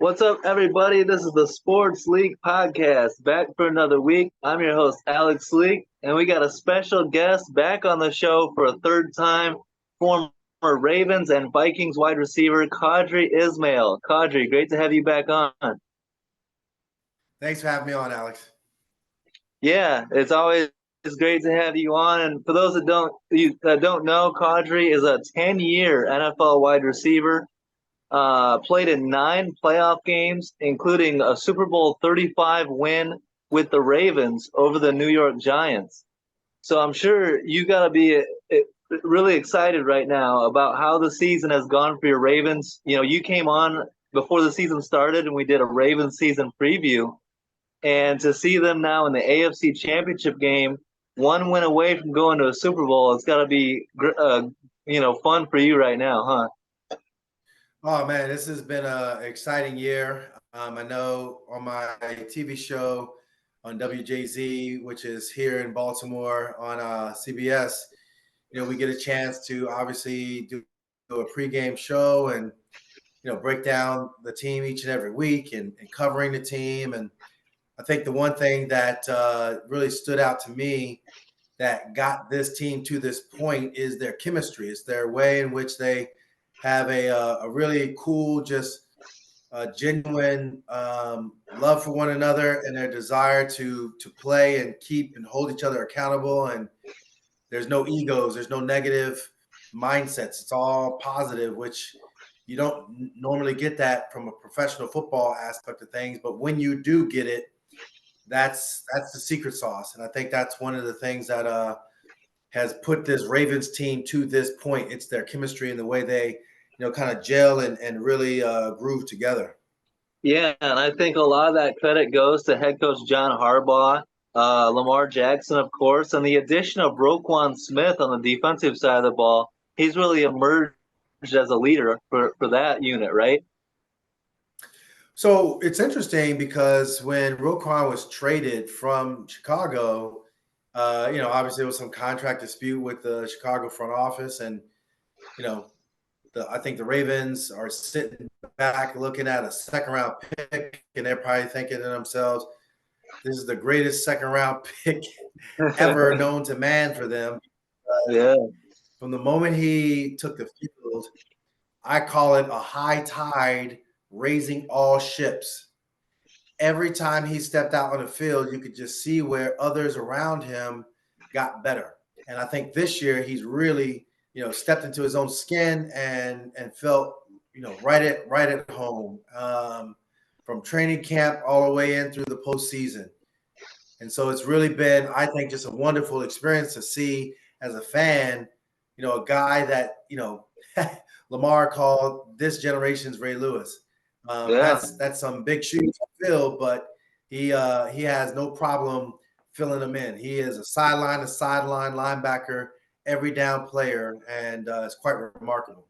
What's up, everybody? This is the Sports League Podcast, back for another week. I'm your host, Alex Leak, and we got a special guest back on the show for a third time, former Ravens and Vikings wide receiver, Qadry Ismail. Qadry, great to have you back on. Thanks for having me on, Alex. Yeah, it's always great to have you on. And for those that don't know, Qadry is a 10-year NFL wide receiver. Played in 9 playoff games, including a Super Bowl 35 win with the Ravens over the New York Giants. So I'm sure you got to be really excited right now about how the season has gone for your Ravens. You know, you came on before the season started and we did a Ravens season preview. And to see them now in the AFC Championship game, one win away from going to a Super Bowl, it's got to be, fun for you right now, huh? Oh man, this has been an exciting year. I know on my TV show on WJZ, which is here in Baltimore on CBS, we get a chance to obviously do a pregame show and break down the team each and every week and covering the team. And I think the one thing that really stood out to me that got this team to this point is their chemistry. It's their way in which they have a really cool, just genuine love for one another and their desire to play and keep and hold each other accountable. And there's no egos, there's no negative mindsets. It's all positive, which you don't normally get that from a professional football aspect of things. But when you do get it, that's the secret sauce. And I think that's one of the things that has put this Ravens team to this point. It's their chemistry and the way they, kind of gel and really groove together. Yeah, and I think a lot of that credit goes to head coach John Harbaugh, Lamar Jackson, of course, and the addition of Roquan Smith on the defensive side of the ball. He's really emerged as a leader for that unit, right? So it's interesting because when Roquan was traded from Chicago, obviously there was some contract dispute with the Chicago front office, and you know, I think the Ravens are sitting back looking at a second round pick, and they're probably thinking to themselves, "This is the greatest second round pick ever known to man for them." Yeah. From the moment he took the field, I call it a high tide raising all ships. Every time he stepped out on the field, you could just see where others around him got better. And I think this year he's really, stepped into his own skin and felt, right at home, from training camp all the way in through the postseason. And so it's really been, I think, just a wonderful experience to see as a fan, a guy that, Lamar called this generation's Ray Lewis. Yeah. That's some big shoes to fill, but he has no problem filling them in. He is a sideline to sideline linebacker, every down player, and it's quite remarkable.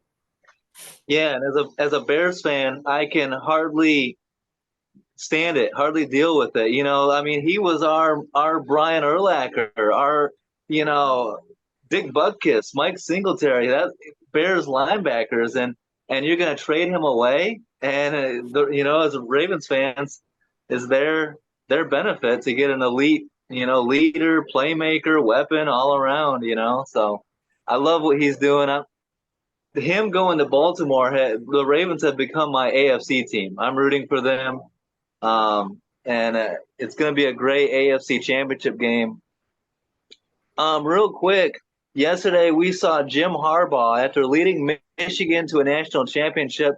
Yeah, and as a Bears fan, I can hardly stand it, hardly deal with it. I mean, he was our Brian Urlacher, our you know Dick Butkus, Mike Singletary, that Bears linebackers, and you're going to trade him away, and as Ravens fans, is their benefit to get an elite leader, playmaker, weapon all around. So I love what he's doing. Him going to Baltimore, the Ravens have become my AFC team. I'm rooting for them. And it's going to be a great AFC Championship game. Real quick, yesterday we saw Jim Harbaugh, after leading Michigan to a national championship,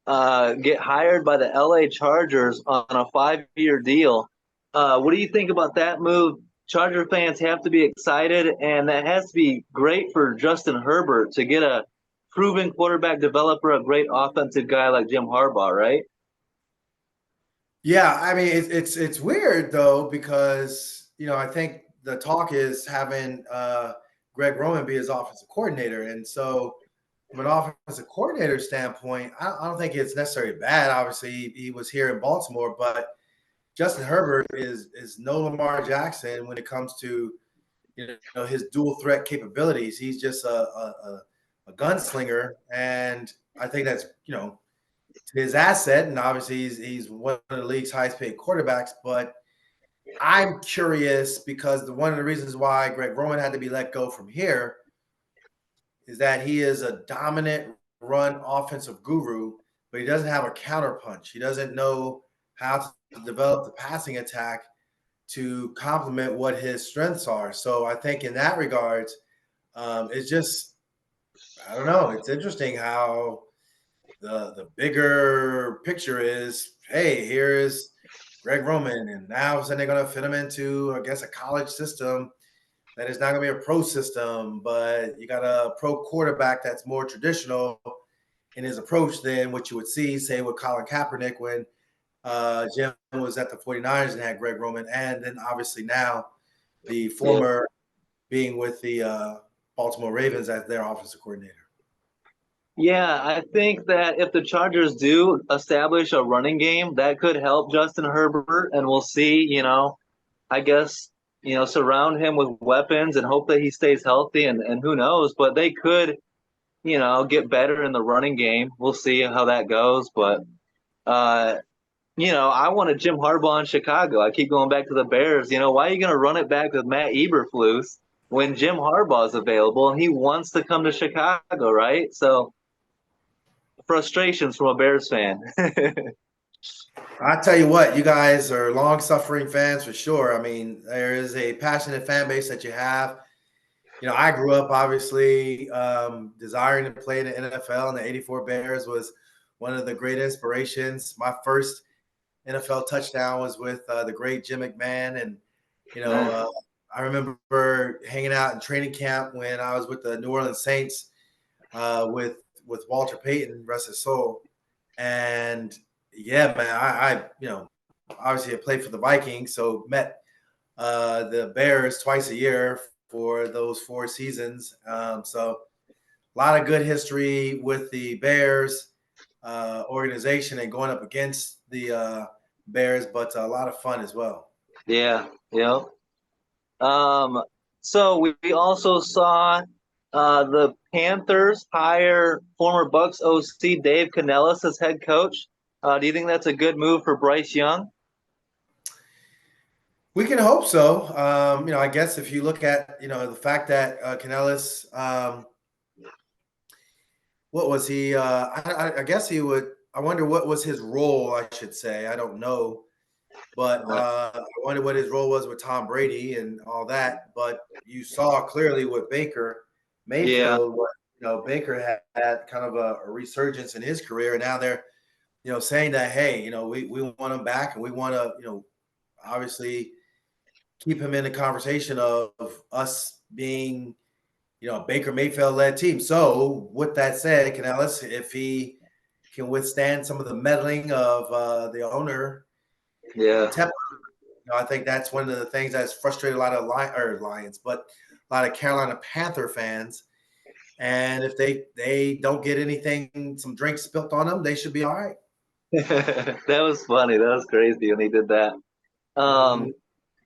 get hired by the LA Chargers on a 5-year deal. What do you think about that move? Charger fans have to be excited, and that has to be great for Justin Herbert to get a proven quarterback developer, a great offensive guy like Jim Harbaugh, right? Yeah, I mean it's weird though because I think the talk is having Greg Roman be his offensive coordinator, and so from an offensive coordinator standpoint, I don't think it's necessarily bad. Obviously, he was here in Baltimore, but Justin Herbert is no Lamar Jackson when it comes to his dual threat capabilities. He's just a gunslinger, and I think that's his asset, and obviously he's one of the league's highest paid quarterbacks. But I'm curious because one of the reasons why Greg Roman had to be let go from here is that he is a dominant run offensive guru, but he doesn't have a counterpunch. He doesn't know how to develop the passing attack to complement what his strengths are. So I think in that regards, it's just I don't know. It's interesting how the bigger picture is. Hey, here is Greg Roman, and now all of a sudden they're going to fit him into, I guess, a college system that is not going to be a pro system, but you got a pro quarterback that's more traditional in his approach than what you would see, say, with Colin Kaepernick when Jim was at the 49ers and had Greg Roman, and then obviously now the Yeah. former being with the Baltimore Ravens as their offensive coordinator. Yeah, I think that if the Chargers do establish a running game, that could help Justin Herbert, and we'll see, I guess, surround him with weapons and hope that he stays healthy and who knows, but they could, get better in the running game. We'll see how that goes, but uh I wanted Jim Harbaugh in Chicago. I keep going back to the Bears. Why are you going to run it back with Matt Eberflus when Jim Harbaugh's available and he wants to come to Chicago, right? So frustrations from a Bears fan. I tell you what, you guys are long-suffering fans for sure. I mean, there is a passionate fan base that you have. I grew up obviously desiring to play in the NFL, and the '84 Bears was one of the great inspirations. My first NFL touchdown was with the great Jim McMahon, and you know, uh, I remember hanging out in training camp when I was with the New Orleans Saints with Walter Payton, rest his soul, and yeah, man, I obviously I played for the Vikings, so met the Bears twice a year for those 4 seasons. So a lot of good history with the Bears organization and going up against the Bears, but a lot of fun as well. Yeah, yeah. Um, so we also saw the Panthers hire former Bucks OC Dave Canellis as head coach. Do you think that's a good move for Bryce Young? We can hope so. I guess if you look at the fact that Canellis, what was he? I guess he would. I wonder what was his role. I should say. I don't know. But I wonder what his role was with Tom Brady and all that. But you saw clearly with Baker Yeah, Mayfield, Baker had kind of a resurgence in his career. And now they're, saying that, hey, we want him back and we want to, obviously keep him in the conversation of us being, a Baker Mayfield led team. So with that said, Canellis, if he can withstand some of the meddling of the owner, yeah. Tepper, I think that's one of the things that's frustrated a lot of Lions, but a lot of Carolina Panther fans. And if they don't get anything, some drinks spilt on them, they should be all right. That was funny. That was crazy when he did that. Mm-hmm. Um,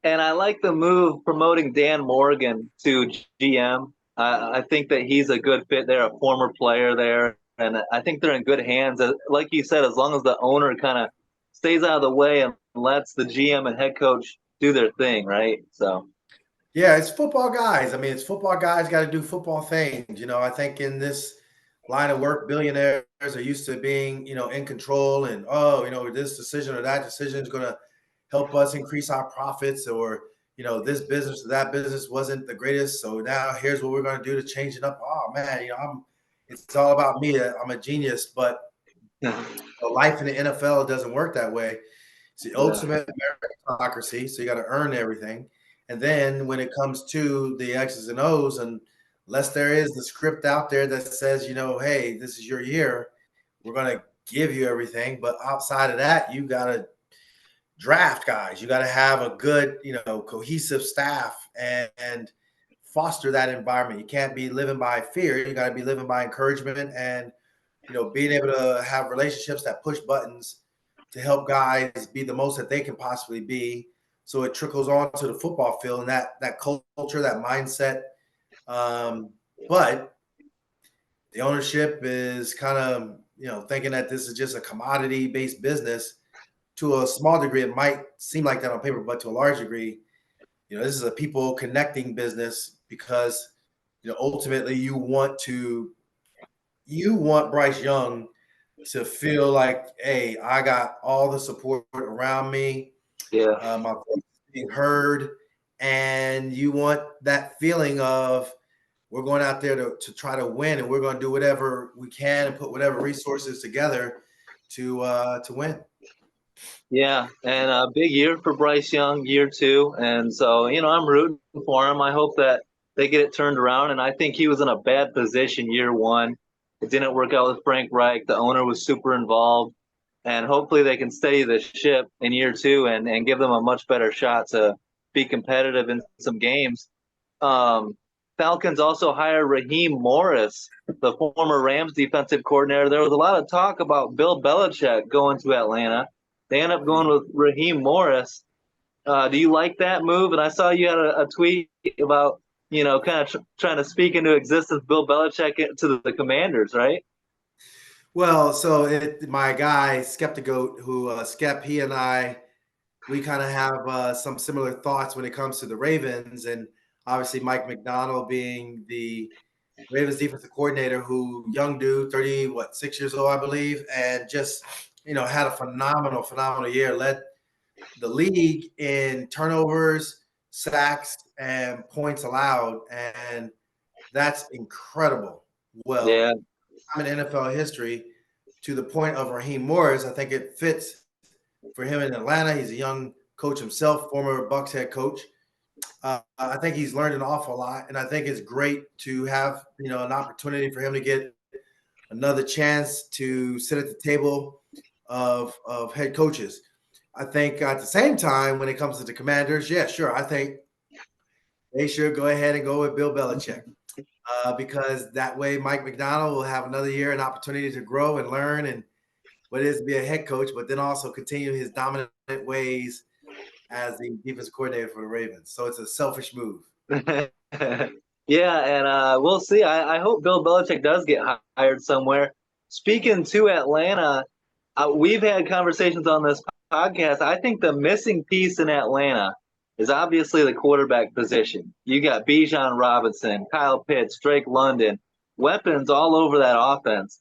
and I like the move promoting Dan Morgan to GM. I think that he's a good fit there, a former player there, and I think they're in good hands. Like you said, as long as the owner kind of stays out of the way and lets the GM and head coach do their thing, right? So Yeah, it's football guys. I mean, it's football guys got to do football things. I think in this line of work, billionaires are used to being, in control and, this decision or that decision is going to help us increase our profits or, this business or that business wasn't the greatest. So now here's what we're going to do to change it up. Oh man, it's all about me. I'm a genius, but yeah, life in the NFL doesn't work that way. It's the ultimate meritocracy, so you got to earn everything. And then when it comes to the X's and O's, and unless there is the script out there that says, hey, this is your year, we're going to give you everything. But outside of that, you got to draft guys. You got to have a good, cohesive staff and foster that environment. You can't be living by fear. You got to be living by encouragement and, being able to have relationships that push buttons to help guys be the most that they can possibly be. So it trickles on to the football field and that culture, that mindset. But the ownership is kind of, thinking that this is just a commodity-based business. To a small degree, it might seem like that on paper, but to a large degree, this is a people connecting business because, ultimately you want Bryce Young to feel like, hey, I got all the support around me. Yeah. My voice is being heard, and you want that feeling of we're going out there to try to win, and we're going to do whatever we can and put whatever resources together to win. Yeah, and a big year for Bryce Young, year two, and so I'm rooting for him. I hope that they get it turned around, and I think he was in a bad position year one. It didn't work out with Frank Reich. The owner was super involved, and hopefully they can steady the ship in year two and give them a much better shot to be competitive in some games. Um, Falcons also hired Raheem Morris, the former Rams defensive coordinator. There was a lot of talk about Bill Belichick going to Atlanta. They end up going with Raheem Morris. Do you like that move? And I saw you had a tweet about, kind of trying to speak into existence Bill Belichick to the Commanders, right? Well, so my guy Skeptigoat, who Skep, he and I, we kind of have some similar thoughts when it comes to the Ravens, and obviously Mike McDonald being the Ravens defensive coordinator, who young dude, 6 years old, I believe, and just had a phenomenal year. Led the league in turnovers, sacks, and points allowed, and that's incredible. Yeah. Well, I'm in NFL history to the point of Raheem Morris. I think it fits for him in Atlanta. He's a young coach himself, former Bucs head coach. I think he's learned an awful lot, and I think it's great to have an opportunity for him to get another chance to sit at the table of head coaches. I think at the same time, when it comes to the Commanders, yeah, sure, I think they should go ahead and go with Bill Belichick. Because that way Mike McDonald will have another year, an opportunity to grow and learn and what it is to be a head coach, but then also continue his dominant ways as the defensive coordinator for the Ravens. So it's a selfish move. Yeah, and we'll see. I hope Bill Belichick does get hired somewhere. Speaking to Atlanta, we've had conversations on this podcast. I think the missing piece in Atlanta is obviously the quarterback position. You got Bijan Robinson, Kyle Pitts, Drake London, weapons all over that offense.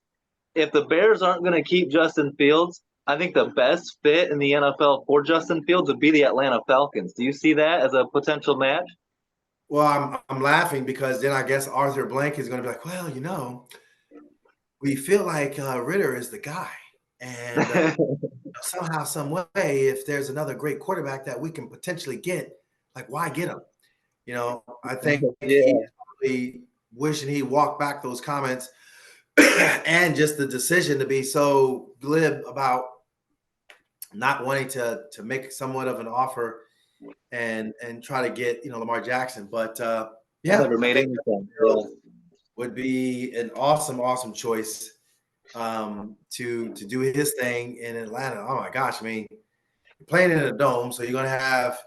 If the Bears aren't going to keep Justin Fields, I think the best fit in the NFL for Justin Fields would be the Atlanta Falcons. Do you see that as a potential match? Well, I'm laughing because then I guess Arthur Blank is going to be like, well, we feel like Ritter is the guy. And somehow, some way, if there's another great quarterback that we can potentially get, like, why get him? I think Yeah. he's probably wishing he walked back those comments and just the decision to be so glib about not wanting to make somewhat of an offer and try to get Lamar Jackson. But yeah, Never made I think anything. Yeah. would be an awesome choice to do his thing in Atlanta. Oh my gosh, I mean, you're playing in a dome, so you're gonna have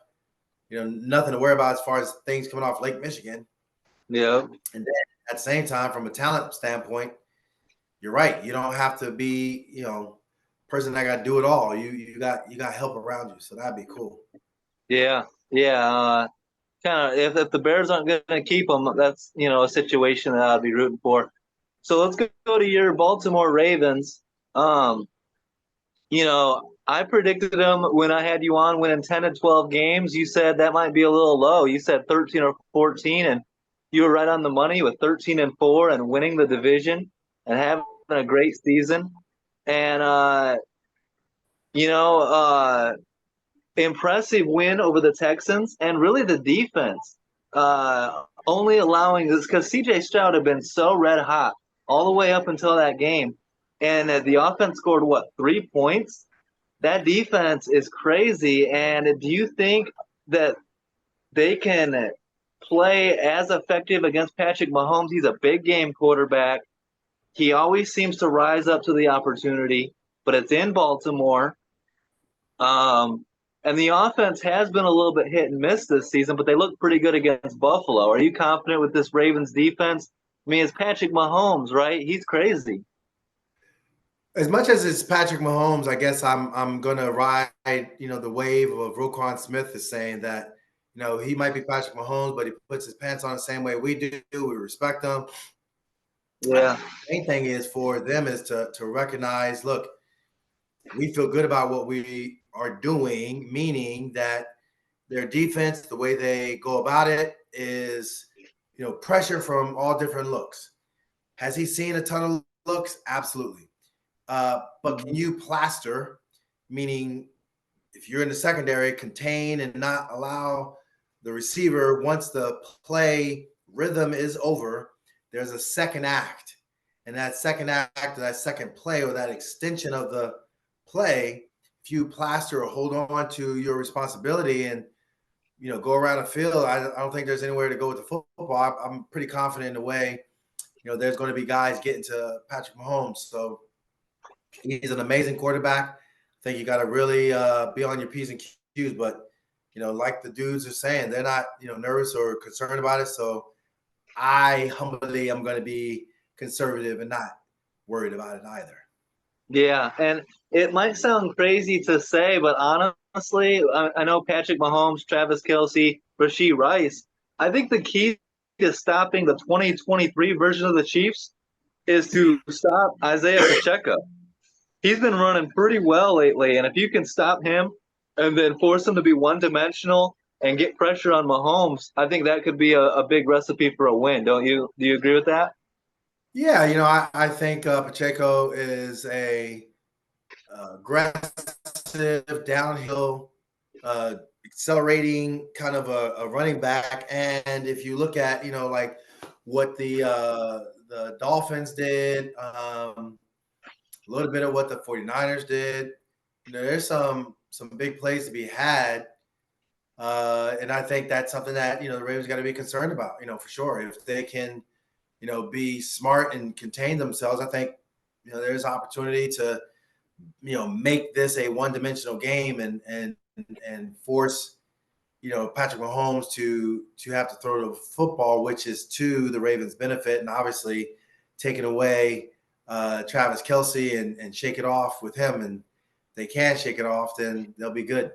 nothing to worry about as far as things coming off Lake Michigan. Yeah. And then at the same time, from a talent standpoint, you're right. You don't have to be person that got to do it all. You got help around you, so that'd be cool. Yeah. Yeah. Kind of if the Bears aren't going to keep him, that's a situation that I'd be rooting for. So let's go to your Baltimore Ravens. I predicted them when I had you on winning 10 to 12 games. You said that might be a little low. You said 13 or 14, and you were right on the money with 13-4 and winning the division and having a great season. And impressive win over the Texans and really the defense. Only allowing this because CJ Stroud had been so red hot all the way up until that game. And the offense scored, 3 points? That defense is crazy. And do you think that they can play as effective against Patrick Mahomes? He's a big game quarterback. He always seems to rise up to the opportunity, but it's in Baltimore. And the offense has been a little bit hit and miss this season, but they look pretty good against Buffalo. Are you confident with this Ravens defense? I mean, it's Patrick Mahomes, right? He's crazy. As much as it's Patrick Mahomes, I guess I'm gonna ride, the wave of Roquan Smith is saying that, he might be Patrick Mahomes, but he puts his pants on the same way we do. We respect him. I think Yeah. the main thing is for them is to recognize, look, we feel good about what we are doing, meaning that their defense, the way they go about it is, pressure from all different looks. Has he seen a ton of looks? Absolutely. But can Mhm. you plaster, meaning if you're in the secondary, contain and not allow the receiver, once the play rhythm is over, there's a second act. And that second act, that second play, or that extension of the play, if you plaster or hold on to your responsibility and go around the field, I don't think there's anywhere to go with the football. I'm pretty confident in the way, there's going to be guys getting to Patrick Mahomes. So he's an amazing quarterback. I think you got to really be on your P's and Q's. But, like the dudes are saying, they're not, nervous or concerned about it. So I humbly am going to be conservative and not worried about it either. Yeah, and it might sound crazy to say, but honestly, I know Patrick Mahomes, Travis Kelce, Rashee Rice. I think the key to stopping the 2023 version of the Chiefs is to stop Isaiah Pacheco. He's been running pretty well lately, and if you can stop him and then force him to be one-dimensional and get pressure on Mahomes, I think that could be a big recipe for a win. Don't you? Do you agree with that? Yeah, I think Pacheco is a aggressive, downhill, accelerating kind of a running back. And if you look at, like what the Dolphins did, a little bit of what the 49ers did, there's some big plays to be had. And I think that's something that, the Ravens got to be concerned about, for sure. If they can, be smart and contain themselves, I think, there's opportunity to, make this a one-dimensional game and force, Patrick Mahomes to have to throw the football, which is to the Ravens' benefit, and obviously taking away Travis Kelce and shake it off with him. And if they can shake it off, then they'll be good.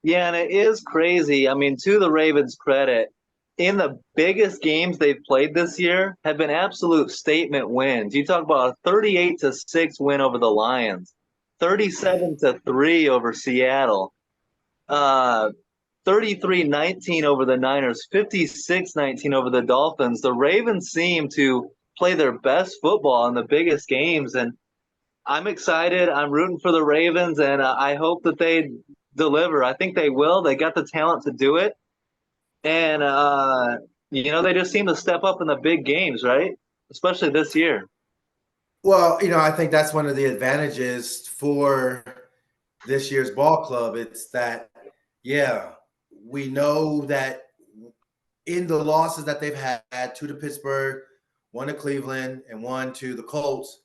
Yeah, and it is crazy. I mean, to the Ravens' credit, in the biggest games they've played this year have been absolute statement wins. You talk about a 38-6 win over the Lions, 37-3 over Seattle, uh 33-19 over the Niners, 56-19 over the Dolphins. The Ravens seem to play their best football in the biggest games, and I'm excited. I'm rooting for the Ravens, and I hope that they deliver. I think they will. They got the talent to do it, and they just seem to step up in the big games, right? Especially this year. Well, I think that's one of the advantages for this year's ball club. It's that, yeah, we know that in the losses that they've had, two to Pittsburgh, one to Cleveland, and one to the Colts,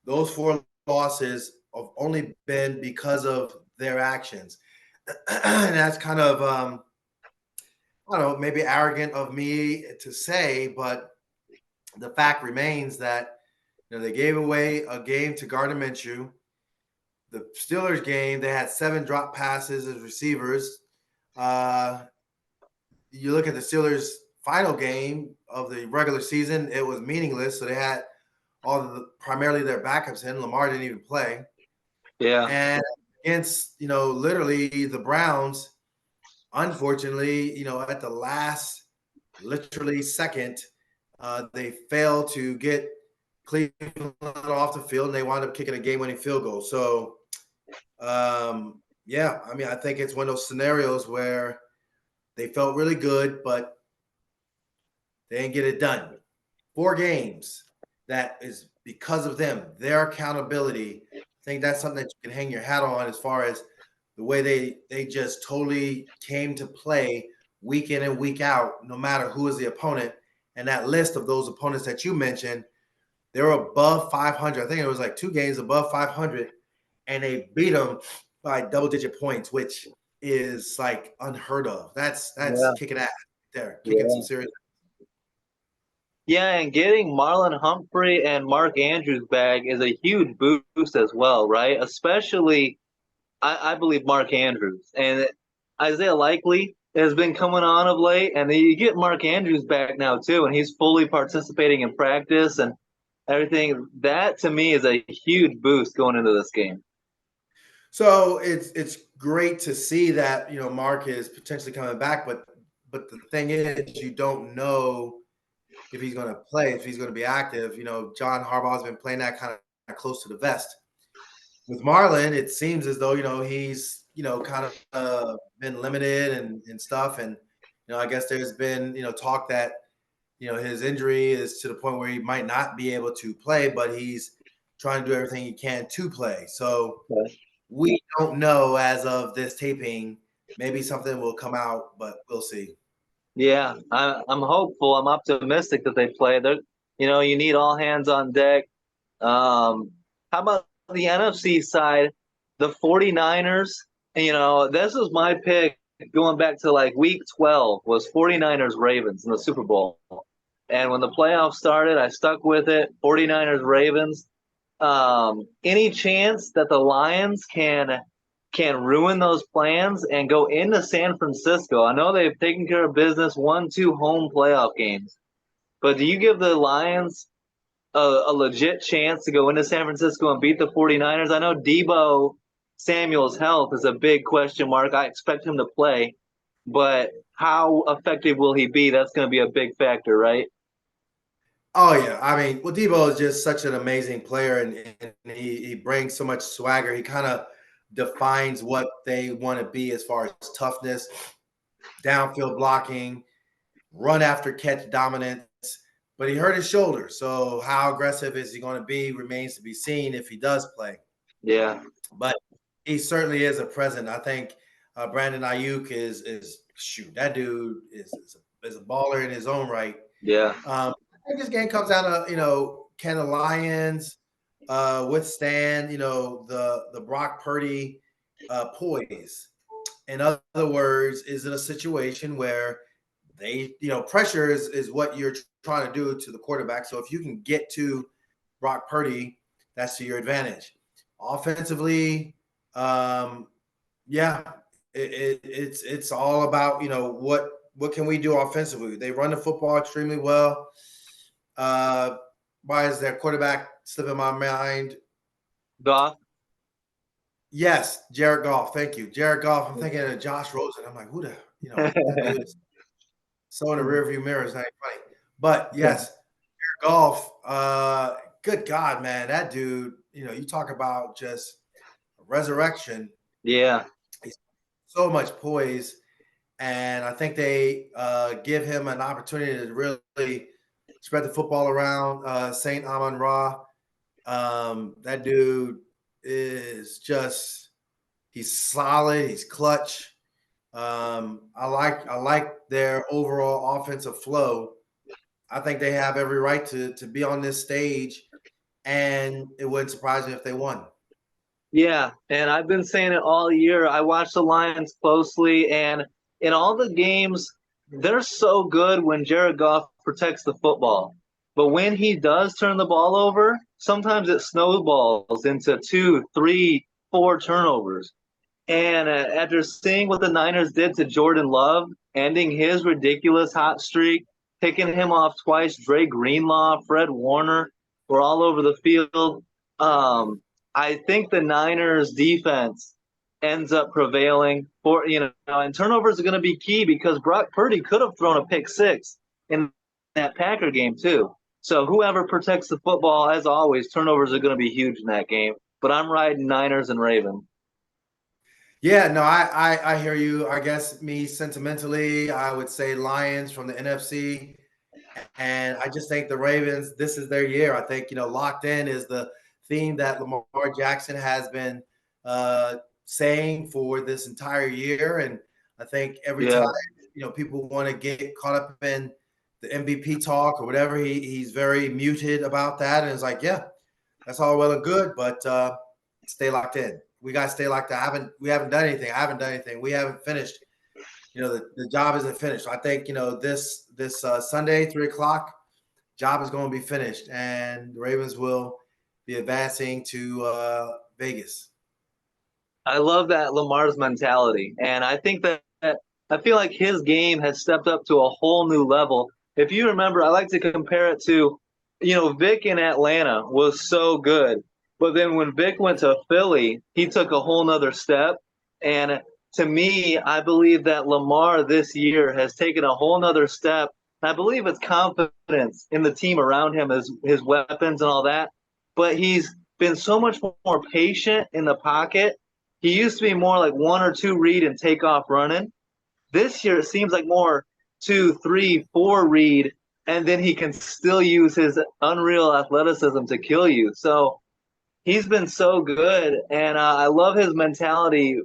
those four losses have only been because of their actions. And that's kind of, I don't know, maybe arrogant of me to say, but the fact remains that they gave away a game to Gardner Minshew. The Steelers game, they had 7 drop passes as receivers. You look at the Steelers' final game of the regular season, it was meaningless. So they had primarily their backups in. Lamar didn't even play. Yeah. And against, literally the Browns, unfortunately, at the last, literally second, they failed to get Cleveland off the field, and they wound up kicking a game-winning field goal. So, yeah, I mean, I think it's one of those scenarios where they felt really good, but they didn't get it done. 4 games, that is because of them, their accountability. I think that's something that you can hang your hat on as far as the way they just totally came to play week in and week out, no matter who is the opponent. And that list of those opponents that you mentioned, they were above 500. I think it was like 2 games above 500, and they beat them by double-digit points, which is like unheard of. That's Yeah. kicking ass there, kicking some Yeah. serious. Yeah, and getting Marlon Humphrey and Mark Andrews back is a huge boost as well, right? Especially, I believe Mark Andrews and Isaiah Likely has been coming on of late, and then you get Mark Andrews back now too, and he's fully participating in practice and everything. That to me is a huge boost going into this game. So it's great to see that Mark is potentially coming back, but the thing is, you don't know if he's going to play, if he's going to be active. John Harbaugh's been playing that kind of close to the vest. With Marlon, it seems as though he's kind of been limited and stuff, and I guess there's been talk that his injury is to the point where he might not be able to play, but he's trying to do everything he can to play. So we don't know as of this taping. Maybe something will come out, but we'll see. Yeah, I'm hopeful. I'm optimistic that they play. You need all hands on deck. How about the NFC side? The 49ers, this was my pick going back to like week 12 was 49ers Ravens in the Super Bowl. And when the playoffs started, I stuck with it. 49ers Ravens. Any chance that the Lions can ruin those plans and go into San Francisco? I know they've taken care of business, won two home playoff games, but do you give the Lions a legit chance to go into San Francisco and beat the 49ers? I know Debo Samuel's health is a big question mark. I expect him to play, but how effective will he be? That's going to be a big factor, right? Oh yeah, I mean, well, Debo is just such an amazing player, and he brings so much swagger. He kind of defines what they want to be as far as toughness, downfield blocking, run after catch dominance. But he hurt his shoulder, so how aggressive is he going to be remains to be seen if he does play. Yeah, But he certainly is a present. I think Brandon Ayuk is shoot, that dude is a baller in his own right. yeah, I think this game comes down to can the Lions withstand the Brock Purdy poise. In other words, is it a situation where they pressure is what you're trying to do to the quarterback? So if you can get to Brock Purdy, that's to your advantage. Offensively, yeah, it's all about what can we do offensively. They run the football extremely well. Uh, why is their quarterback slipping my mind? Goff. Yes, Jared Goff. Thank you, Jared Goff. I'm thinking of Josh Rosen. I'm like, who the that dude is so in the rearview mirror. It's not even funny. But yes, Jared Goff. Good God, man, that dude. You talk about just resurrection. Yeah, He's so much poise, and I think they give him an opportunity to really spread the football around. Saint Amon Ra. That dude is just he's solid, he's clutch. I like their overall offensive flow. I think they have every right to be on this stage, and it wouldn't surprise me if they won. yeah, and I've been saying it all year. I watch the Lions closely, and in all the games, they're so good when Jared Goff protects the football. But when he does turn the ball over, sometimes it snowballs into two, three, four turnovers. And after seeing what the Niners did to Jordan Love, ending his ridiculous hot streak, picking him off twice, Dre Greenlaw, Fred Warner were all over the field. Um, I think the Niners defense ends up prevailing for and turnovers are going to be key because Brock Purdy could have thrown a pick six in that Packer game too. So whoever protects the football, as always, turnovers are going to be huge in that game. But I'm riding Niners and Ravens. Yeah, no, I hear you. I guess me sentimentally, I would say Lions from the NFC. And I just think the Ravens, this is their year. I think, locked in is the theme that Lamar Jackson has been saying for this entire year. And I think every time, Yeah. people want to get caught up in the MVP talk or whatever, he's very muted about that. And it's like, yeah, that's all well and good, but stay locked in. We got to stay locked in. We haven't done anything. I haven't done anything. We haven't finished. The job isn't finished. I think this Sunday, 3 o'clock. job is going to be finished, and the Ravens will be advancing to Vegas. I love that Lamar's mentality, and I think that I feel like his game has stepped up to a whole new level. If you remember, I like to compare it to, Vic in Atlanta was so good, but then when Vic went to Philly, he took a whole nother step. And to me, I believe that Lamar this year has taken a whole nother step. I believe it's confidence in the team around him, his weapons and all that. But he's been so much more patient in the pocket. He used to be more like one or two read and take off running. This year it seems like more two, three, four read, and then he can still use his unreal athleticism to kill you. So he's been so good, and I love his mentality.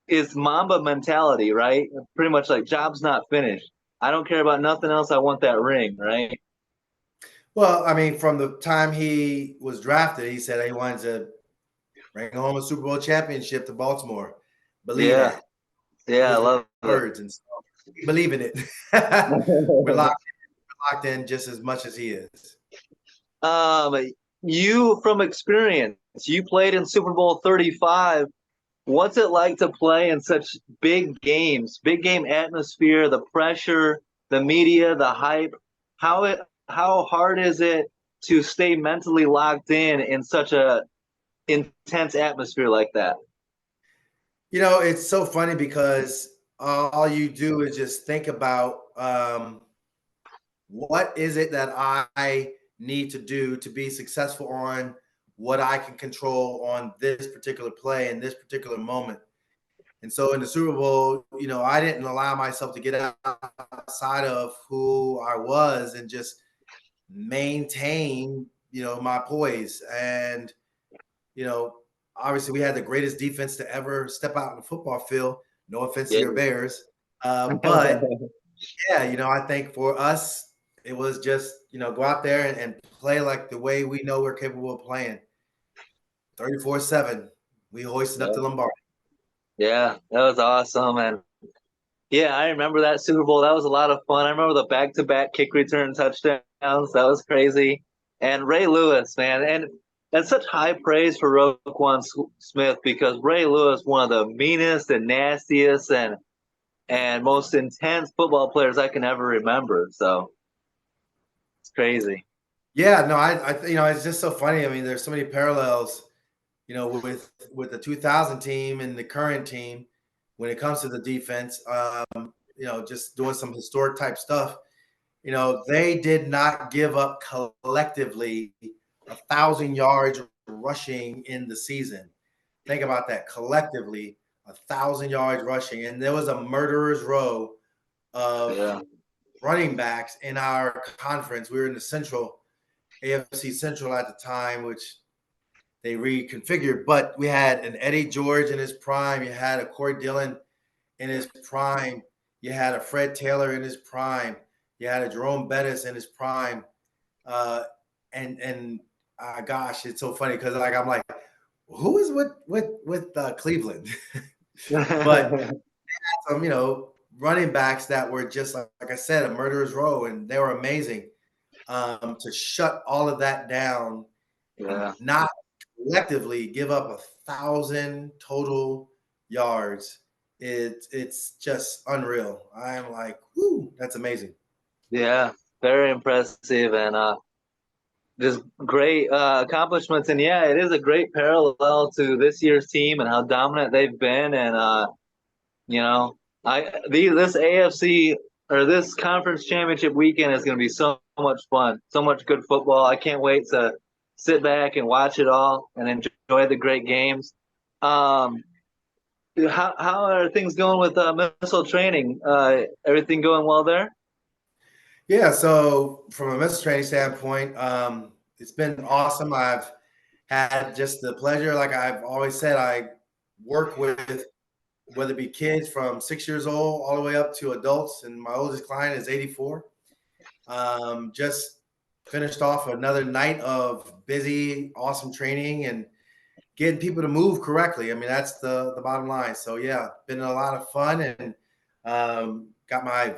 Is Mamba mentality, right? Pretty much like job's not finished. I don't care about nothing else. I want that ring, right? Well, I mean, from the time he was drafted, he said he wanted to bring home a Super Bowl championship to Baltimore. Believe Yeah, that. yeah, I His love it. words, and so we believe in it. We're locked in just as much as he is. um, you from experience, you played in Super Bowl 35. What's it like to play in such big game atmosphere, the pressure, the media, the hype? How hard is it to stay mentally locked in such a intense atmosphere like that? It's so funny because all you do is just think about what is it that I need to do to be successful on what I can control on this particular play in this particular moment. And so in the Super Bowl, I didn't allow myself to get outside of who I was and just maintain, my poise. And, you know, obviously we had the greatest defense to ever step out in the football field. No offense to Yeah. your Bears. But yeah, I think for us, it was just, go out there and play like the way we know we're capable of playing. 34-7. We hoisted up the Lombardi. Yeah, that was awesome. And yeah, I remember that Super Bowl. That was a lot of fun. I remember the back-to-back kick return touchdowns. That was crazy. And Ray Lewis, man, and that's such high praise for Roquan Smith because Ray Lewis, one of the meanest and nastiest and most intense football players I can ever remember. So it's crazy. Yeah, no, it's just so funny. I mean, there's so many parallels, with the 2000 team and the current team when it comes to the defense. Just doing some historic type stuff. They did not give up collectively 1,000 yards rushing in the season. Think about that. Collectively, 1,000 yards rushing, and there was a murderer's row of Yeah, running backs in our conference. We were in the AFC Central at the time, which they reconfigured. But we had an Eddie George in his prime. You had a Corey Dillon in his prime. You had a Fred Taylor in his prime. You had a Jerome Bettis in his prime. Uh, and gosh, it's so funny because I'm like, who is with Cleveland? But some running backs that were just like I said, a murderer's row, and they were amazing. To shut all of that down and yeah. not collectively give up 1,000 total yards. It's just unreal. I'm like, whoo, that's amazing. Yeah, very impressive and just great accomplishments. And yeah, it is a great parallel to this year's team and how dominant they've been. And you know, this AFC or this conference championship weekend is going to be so much fun, so much good football. I can't wait to sit back and watch it all and enjoy the great games. Um, how are things going with missile training? Everything going well there? Yeah, so from a missile training standpoint, it's been awesome. I've had just the pleasure, like I've always said, I work with whether it be kids from 6 years old all the way up to adults, and my oldest client is 84. Just finished off another night of busy, awesome training and getting people to move correctly. I mean, that's the bottom line. So yeah, been a lot of fun, and got my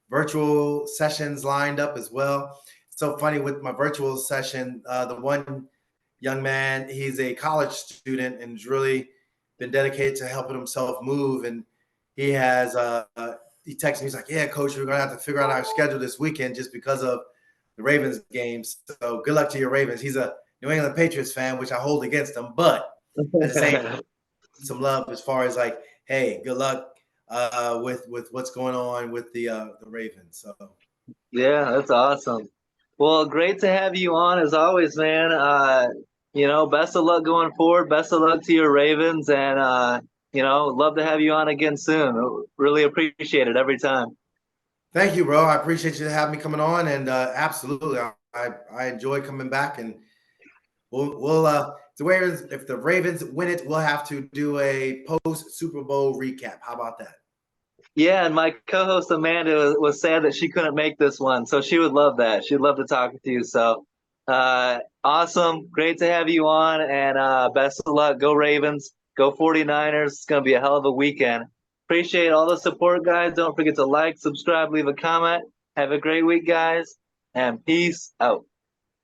virtual sessions lined up as well. so funny with my virtual session. The one young man, he's a college student and has really been dedicated to helping himself move. And he has, he texted me, he's like, yeah, coach, we're going to have to figure out our schedule this weekend just because of the Ravens games. So good luck to your Ravens. He's a New England Patriots fan, which I hold against him. But at the same time, some love as far as like, hey, good luck with what's going on with the Ravens. So Yeah, that's awesome. Well, great to have you on as always, man. Best of luck going forward. Best of luck to your Ravens, and love to have you on again soon. Really appreciate it every time. thank you, bro. I appreciate you having me coming on, and absolutely, I enjoy coming back, and we'll if the Ravens win it, we'll have to do a post Super Bowl recap. How about that? Yeah, and my co-host Amanda was sad that she couldn't make this one, so she would love that. She'd love to talk with you. So, awesome. Great to have you on, and best of luck. Go Ravens. Go 49ers. It's going to be a hell of a weekend. Appreciate all the support, guys. Don't forget to like, subscribe, leave a comment. Have a great week, guys, and peace out.